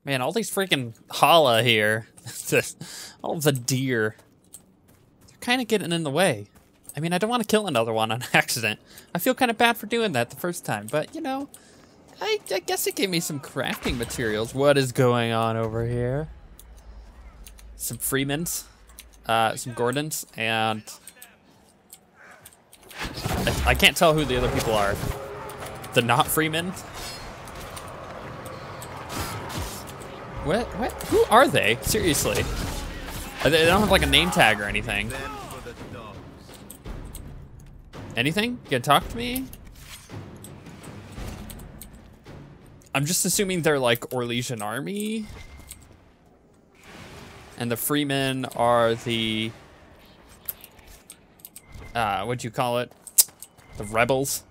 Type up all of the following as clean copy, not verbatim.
Man, all these freaking holla here. All the deer. They're kind of getting in the way. I mean, I don't want to kill another one on accident. I feel kind of bad for doing that the first time, but you know, I guess it gave me some crafting materials. What is going on over here? Some Freemans, some Gordons, and I can't tell who the other people are. The not Freemen? What? Who are they? Seriously. They don't have like a name tag or anything. Anything? You gonna talk to me? I'm just assuming they're like Orlesian army. And the Freemen are the, what'd you call it? The rebels.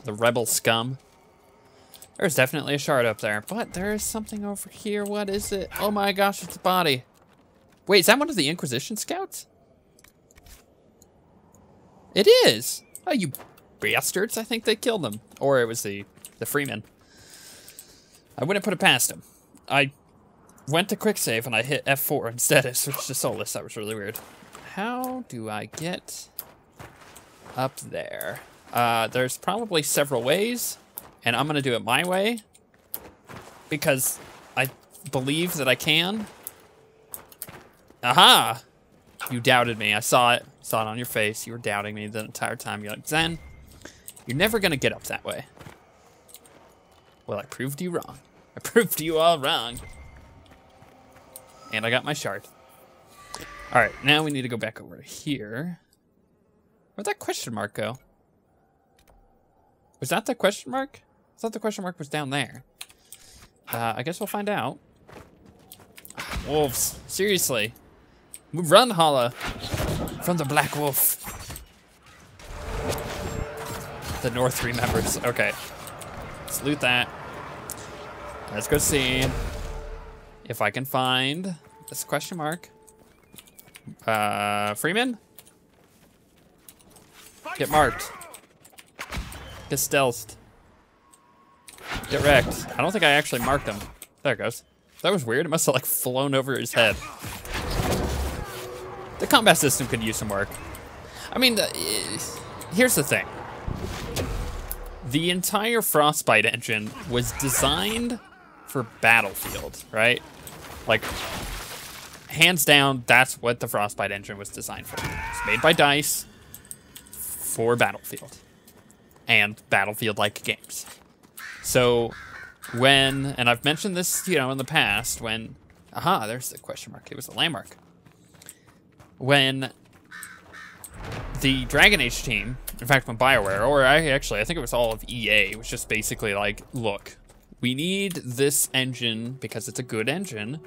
The rebel scum. There's definitely a shard up there, but there is something over here. What is it? Oh my gosh, it's a body. Wait, is that one of the Inquisition scouts? It is. Oh, you bastards. I think they killed him. Or it was the Freeman. I wouldn't put it past him. I went to quick save and I hit F4 instead. It switched to Solus. That was really weird. How do I get up there? There's probably several ways, and I'm gonna do it my way because I believe that I can. Aha! You doubted me. I saw it. Saw it on your face. You were doubting me the entire time. You're like, Zen, you're never gonna get up that way. Well, I proved you wrong. I proved you all wrong. And I got my shard. All right, now we need to go back over here. Where'd that question mark go? Was that the question mark? I thought the question mark was down there. I guess we'll find out. Wolves, seriously. Run, Holla, from the Black Wolf. The North remembers. Okay, let's loot that. Let's go see if I can find this question mark. Freeman? Get marked. Get stealthed. Get wrecked. I don't think I actually marked him. There it goes. That was weird. It must have like flown over his head. The combat system could use some work. I mean, here's the thing. The entire Frostbite engine was designed for Battlefield, right? Like, hands down, that's what the Frostbite engine was designed for. It's made by DICE for Battlefield and Battlefield-like games. So when, and I've mentioned this, you know, in the past, when, aha, there's the question mark. It was a landmark. When the Dragon Age team, in fact, when BioWare, or I think it was all of EA, was just basically like, look, we need this engine, because it's a good engine,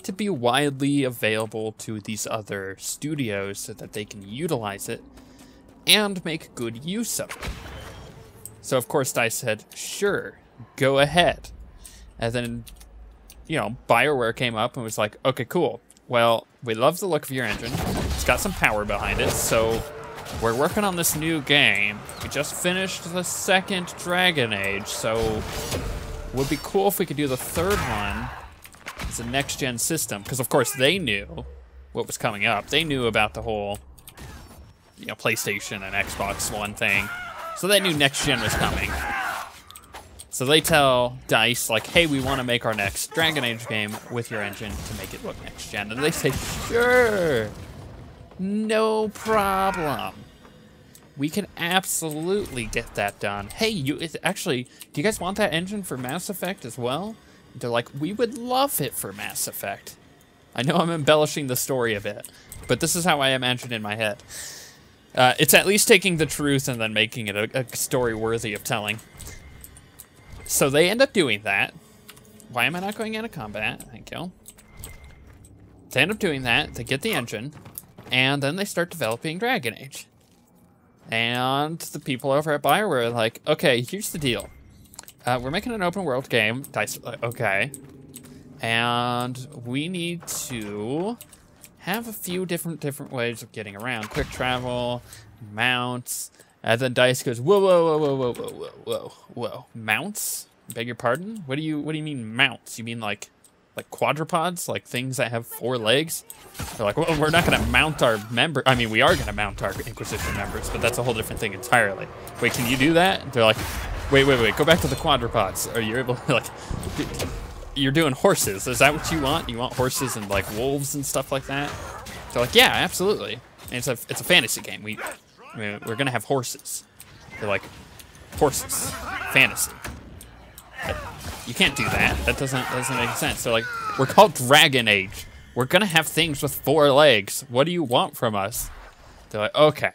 to be widely available to these other studios so that they can utilize it and make good use of it. So of course DICE said, sure, go ahead. And then, you know, BioWare came up and was like, okay, cool. Well, we love the look of your engine. It's got some power behind it, so we're working on this new game. We just finished the second Dragon Age, so it would be cool if we could do the third one as a next-gen system, because of course they knew what was coming up. They knew about the whole, you know, PlayStation and Xbox One thing, so they knew next-gen was coming. So they tell DICE, like, hey, we want to make our next Dragon Age game with your engine to make it look next-gen. And they say, sure, no problem. We can absolutely get that done. Hey, actually, do you guys want that engine for Mass Effect as well? They're like, we would love it for Mass Effect. I know I'm embellishing the story a bit, but this is how I imagine it in my head. It's at least taking the truth and then making it a story worthy of telling. So they end up doing that. Why am I not going into combat? Thank you. They end up doing that. They get the engine, and then they start developing Dragon Age. And the people over at BioWare are like, okay, here's the deal. We're making an open world game. DICE, okay. And we need to have a few different ways of getting around. Quick travel, mounts, And then Dice goes, whoa, whoa, whoa, whoa, whoa, whoa, whoa, whoa. Mounts? Beg your pardon? What do you mean mounts? You mean like quadrupods? Like things that have 4 legs? They're like, well, we're not gonna mount our member. I mean, we are gonna mount our Inquisition members, but that's a whole different thing entirely. Wait, can you do that? They're like, wait, go back to the quadrupods. Are you able to, like, you're doing horses. Is that what you want? You want horses and like wolves and stuff like that? They're like, yeah, absolutely. And it's a fantasy game. We're gonna have horses. They're like, horses, fantasy. But you can't do that. That doesn't make sense. They're like, we're called Dragon Age. We're gonna have things with 4 legs. What do you want from us? They're like, okay.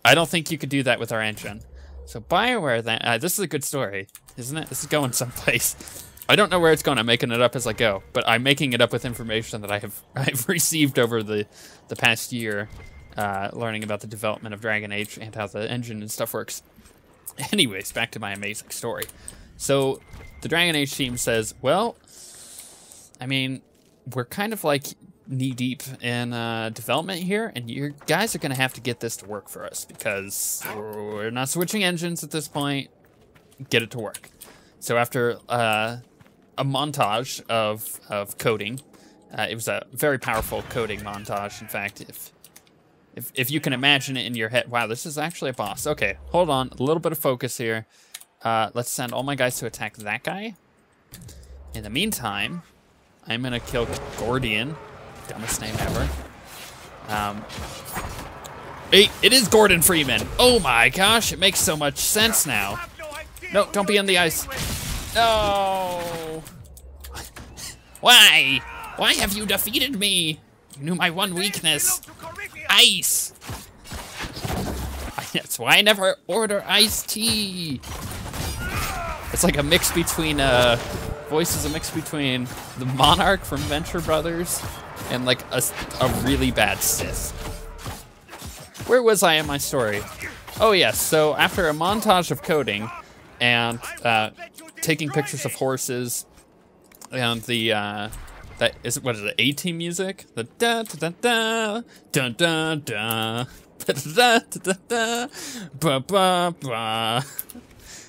I don't think you could do that with our engine. So BioWare, then, this is a good story, isn't it? This is going someplace. I don't know where it's going. I'm making it up as I go, but I'm making it up with information that I've received over the past year. Learning about the development of Dragon Age and how the engine and stuff works. Anyways, back to my amazing story. So the Dragon Age team says, well, I mean, we're kind of like knee-deep in development here, and you guys are going to have to get this to work for us because we're not switching engines at this point. Get it to work. So after a montage of coding, it was a very powerful coding montage. In fact, if you can imagine it in your head. Wow, this is actually a boss. Okay, hold on. A little bit of focus here. Let's send all my guys to attack that guy. In the meantime, I'm going to kill Gordian. Dumbest name ever. Hey, it is Gordon Freeman. Oh my gosh, it makes so much sense now. No, don't be on the ice. No. Why? Why have you defeated me? You knew my one weakness. Ice. That's why I never order iced tea. It's like a mix between, voice is a mix between the Monarch from Venture Brothers and like a really bad Sith. Where was I in my story? Oh yes, so after a montage of coding and taking pictures of horses and the that is, what is it, A-Team music? The da da da da da da da da da da ba ba ba.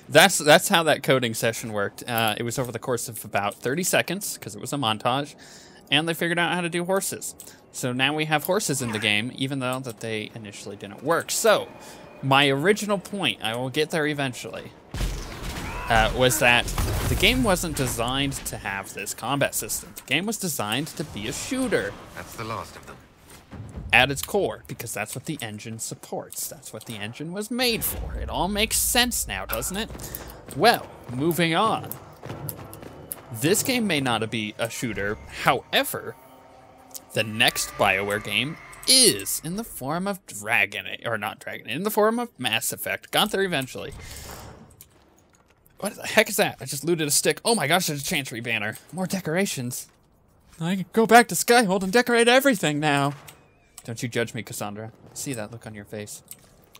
That's how that coding session worked. It was over the course of about 30 seconds because it was a montage, and they figured out how to do horses. So now we have horses in the game, even though that they initially didn't work. So my original point, I will get there eventually, was that the game wasn't designed to have this combat system. The game was designed to be a shooter. That's the last of them. At its core, because that's what the engine supports. That's what the engine was made for. It all makes sense now, doesn't it? Well, moving on. This game may not be a shooter, however, the next BioWare game is in the form of in the form of Mass Effect. Got there eventually. What the heck is that? I just looted a stick. Oh my gosh, there's a Chantry banner. More decorations. I can go back to Skyhold and decorate everything now. Don't you judge me, Cassandra. I see that look on your face.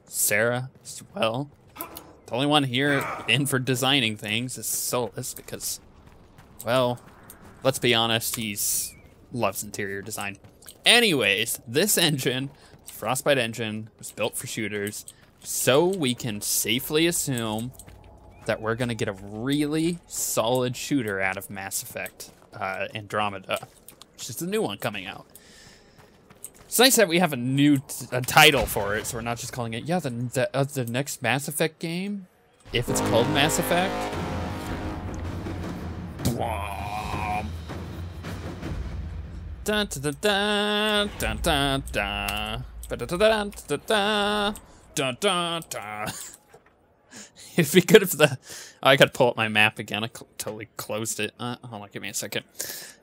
Sarah, as well. The only one here in for designing things is Solus because, well, let's be honest, loves interior design. Anyways, this engine, Frostbite engine, was built for shooters, so we can safely assume that we're gonna get a really solid shooter out of Mass Effect Andromeda, which is the new one coming out. It's nice that we have a new title for it, so we're not just calling it, yeah, the next Mass Effect game, if it's called Mass Effect. Dun dun dun dun dun dun dun dun dun dun dun. It'd be good if I gotta pull up my map again. I totally closed it. Hold on, give me a second.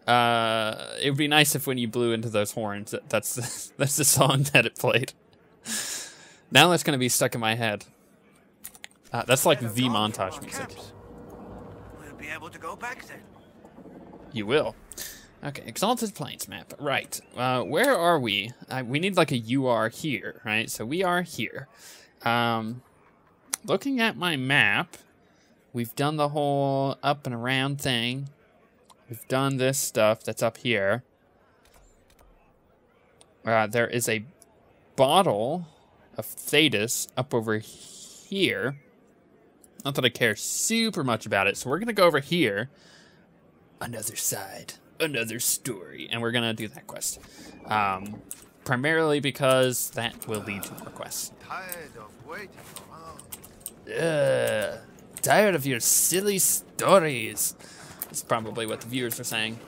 It would be nice if when you blew into those horns, that's the song that it played. Now that's gonna be stuck in my head. That's like the montage music. We'll be able to go back then. You will. Okay, Exalted Plains map. Right. Where are we? We need like a UR here, right? So we are here. Looking at my map, we've done the whole up and around thing. We've done this stuff that's up here. There is a bottle of Thedas up over here. Not that I care super much about it, so we're gonna go over here. Another side, another story, and we're gonna do that quest. Primarily because that will lead to more quests. Tired of waiting around. Tired of your silly stories. That's probably what the viewers were saying.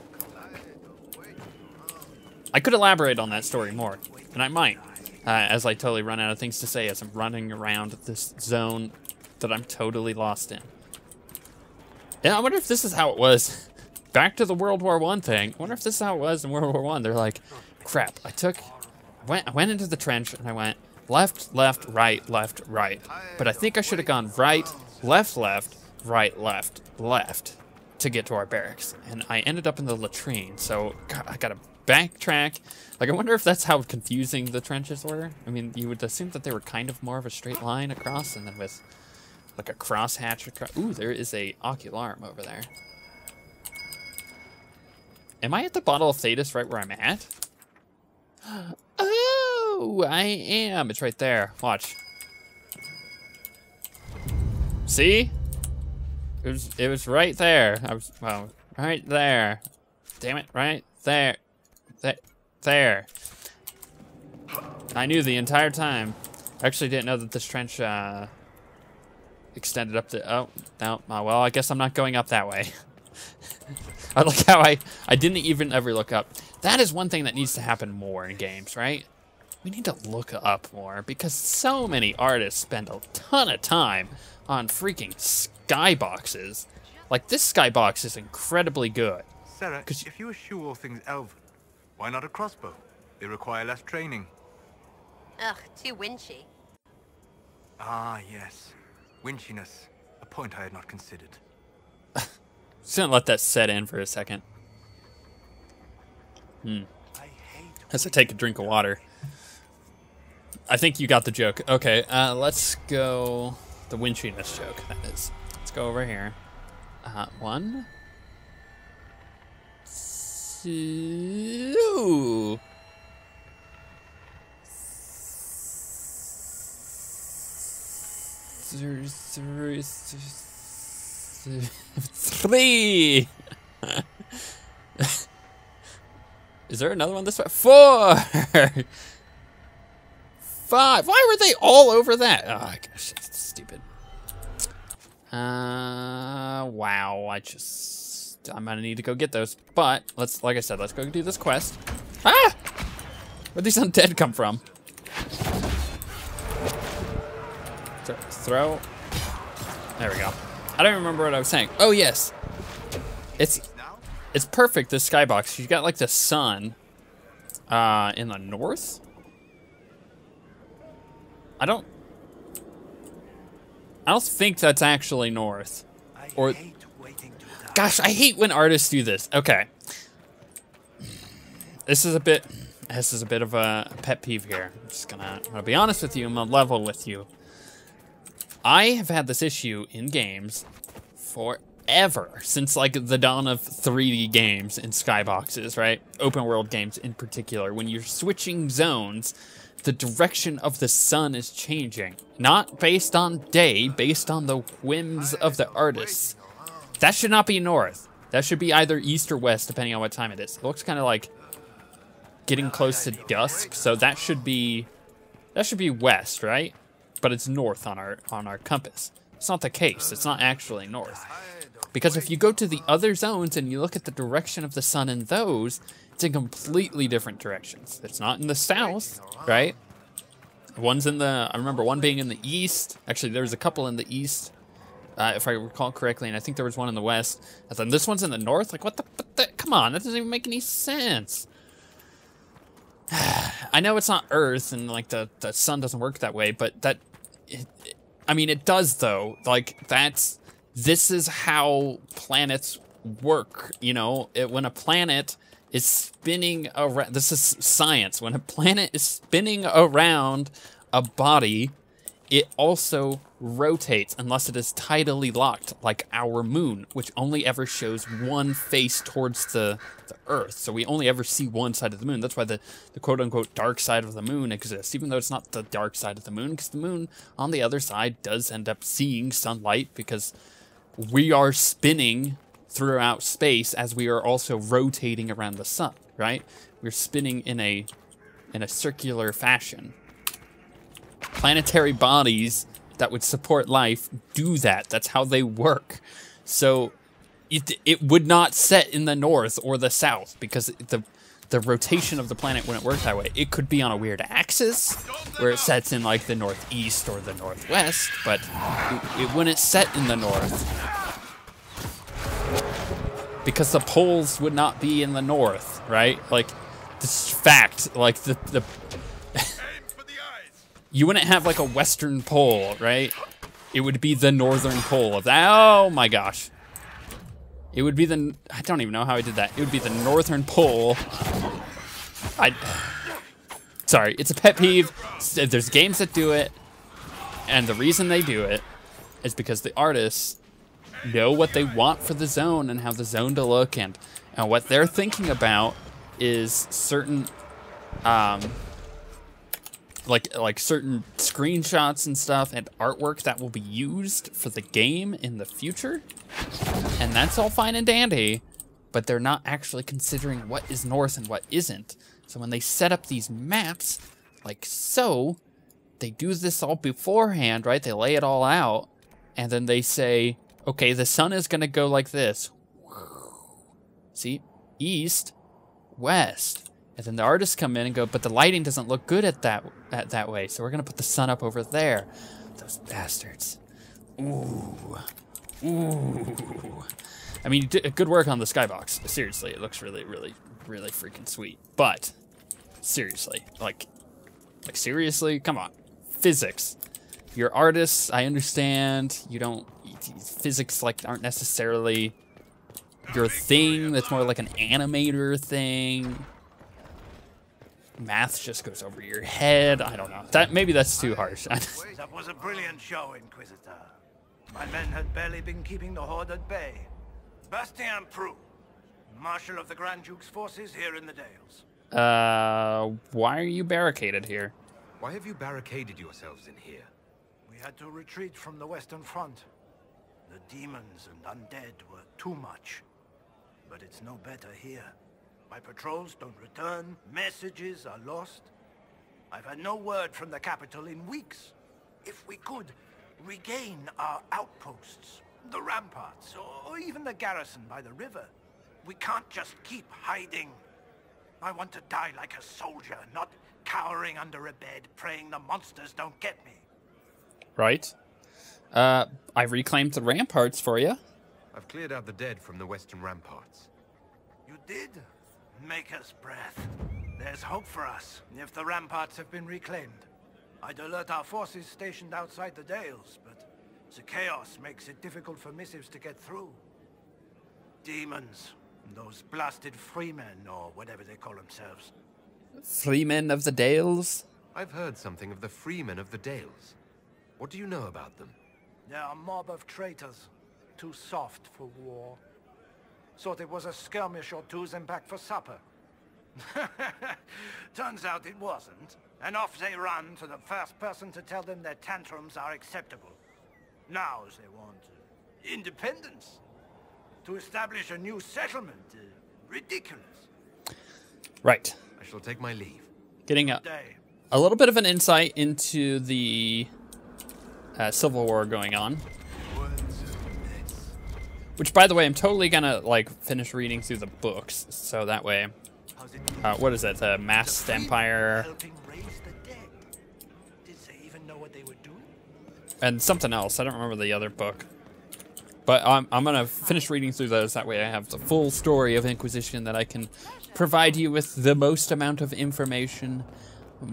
I could elaborate on that story more, and I might, as I totally run out of things to say as I'm running around this zone that I'm totally lost in. And I wonder if this is how it was. Back to the World War I thing. I wonder if this is how it was in World War I. They're like, crap, I went into the trench and I went left, right, but I think I should have gone right, left, left to get to our barracks, and I ended up in the latrine, so God, I gotta backtrack. Like, I wonder if that's how confusing the trenches were. I mean, you would assume that they were kind of more of a straight line across, and then with like a crosshatch across. Ooh, there is a ocularm over there. Am I at the bottle of Thedas right where I'm at? Oh, I am. It's right there. Watch. See? It was right there. Well, right there. Damn it, right there. There. I knew the entire time. I actually didn't know that this trench extended up to, oh, no, well, I guess I'm not going up that way. I like how I didn't even ever look up. That is one thing that needs to happen more in games, right? We need to look up more because so many artists spend a ton of time on freaking skyboxes. Like, this skybox is incredibly good. Sarah, if you eschew all things elven, why not a crossbow? They require less training. Ugh, too winchy. Ah, yes. Winchiness. A point I had not considered. Just gonna let that set in for a second. As I take a drink of water. I think you got the joke. Okay, let's go. The winchiness joke, that is. Let's go over here. 1, 2. 3. Is there another one this way? 4. 5. Why were they all over that? Oh gosh, it's stupid. Wow. I'm gonna need to go get those. But like I said, let's go do this quest. Ah! Where'd these undead come from? Throw. There we go. I don't remember what I was saying. Oh yes, it's perfect. This skybox. You got like the sun in the north. I don't think that's actually north. Or, gosh, I hate when artists do this. Okay, this is a bit of a pet peeve here. I'm just gonna be honest with you. I'm gonna level with you. I have had this issue in games forever, since like the dawn of 3D games in skyboxes, right? Open world games in particular. When you're switching zones, the direction of the sun is changing. Not based on day, based on the whims of the artists. That should not be north. That should be either east or west, depending on what time it is. It looks kind of like getting close to dusk, so that should be west, right? But it's north on our compass. It's not the case. It's not actually north. Because if you go to the other zones and you look at the direction of the sun in those, it's in completely different directions. It's not in the south, right? One's in the, I remember one being in the east. Actually, there was a couple in the east, if I recall correctly, and I think there was one in the west. And then this one's in the north. Like, what the, come on, that doesn't even make any sense. I know it's not Earth and like the sun doesn't work that way, but I mean, it does though. Like this is how planets work, you know? When a planet is spinning around, this is science. When a planet is spinning around a body, it also rotates unless it is tidally locked, like our moon, which only ever shows one face towards the Earth. So we only ever see one side of the moon. That's why the quote-unquote dark side of the moon exists, even though it's not the dark side of the moon, because the moon on the other side does end up seeing sunlight, because we are spinning throughout space as we are also rotating around the sun, right? We're spinning in a circular fashion. Planetary bodies that would support life do that. That's how they work. So it would not set in the north or the south, because the rotation of the planet wouldn't work that way. It could be on a weird axis where it sets in like the northeast or the northwest, but it wouldn't set in the north, because the poles would not be in the north, right? Like, this is fact. Like the you wouldn't have like a western pole, right? It would be the northern pole of that. Oh my gosh. It would be I don't even know how I did that. It would be the northern pole. Sorry, it's a pet peeve. There's games that do it, and the reason they do it is because the artists know what they want for the zone and how the zone to look, and what they're thinking about is certain like certain screenshots and stuff and artwork that will be used for the game in the future. And that's all fine and dandy, but they're not actually considering what is north and what isn't. So when they set up these maps, like so, they do this all beforehand, right? They lay it all out, and then they say, okay, the sun is gonna go like this. See? East, west. And then the artists come in and go, but the lighting doesn't look good at that way, so we're gonna put the sun up over there. Those bastards. Ooh. Ooh. I mean, you did good work on the skybox. Seriously, it looks really, really, really freaking sweet. But seriously, like seriously, come on. Physics. You're artists, I understand. You don't, physics like aren't necessarily your thing. That's more like an animator thing. Math just goes over your head. I don't know. Maybe that's too harsh. That was a brilliant show, Inquisitor. My men had barely been keeping the Horde at bay. Bastien Prou, Marshal of the Grand Duke's forces here in the Dales. Why are you barricaded here? Why have you barricaded yourselves in here? We had to retreat from the Western Front. The demons and undead were too much. But it's no better here. My patrols don't return, messages are lost. I've had no word from the capital in weeks. If we could regain our outposts, the ramparts, or even the garrison by the river, we can't just keep hiding. I want to die like a soldier, not cowering under a bed, praying the monsters don't get me. Right. I reclaimed the ramparts for you. I've cleared out the dead from the western ramparts. You did? Maker's breath. There's hope for us, if the ramparts have been reclaimed. I'd alert our forces stationed outside the Dales, but the chaos makes it difficult for missives to get through. Demons, those blasted freemen, or whatever they call themselves. Freemen of the Dales? I've heard something of the freemen of the Dales. What do you know about them? They're a mob of traitors, too soft for war. Thought it was a skirmish or two's and back for supper. Turns out it wasn't, and off they run to the first person to tell them their tantrums are acceptable. Now they want independence. To establish a new settlement. Ridiculous. Right. I shall take my leave. Getting a little bit of an insight into the Civil War going on. Which, by the way, I'm totally gonna, like, finish reading through the books, so that way... what is it? The Masked Empire... and something else. I don't remember the other book. But I'm gonna finish reading through those, that way I have the full story of Inquisition that I can provide you with the most amount of information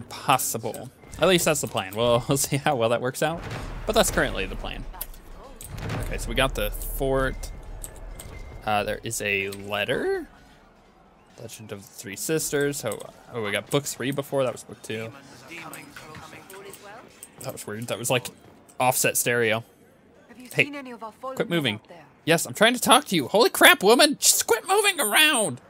possible. At least that's the plan. Well, we'll see how well that works out, but that's currently the plan. Okay, so we got the fort. There is a letter. Legend of the Three Sisters. Oh, we got book 3 before. That was book 2. That was weird. That was like offset stereo. Have you Hey, seen any of our fallen quit moving. out there? Yes, I'm trying to talk to you. Holy crap, woman! Just quit moving around!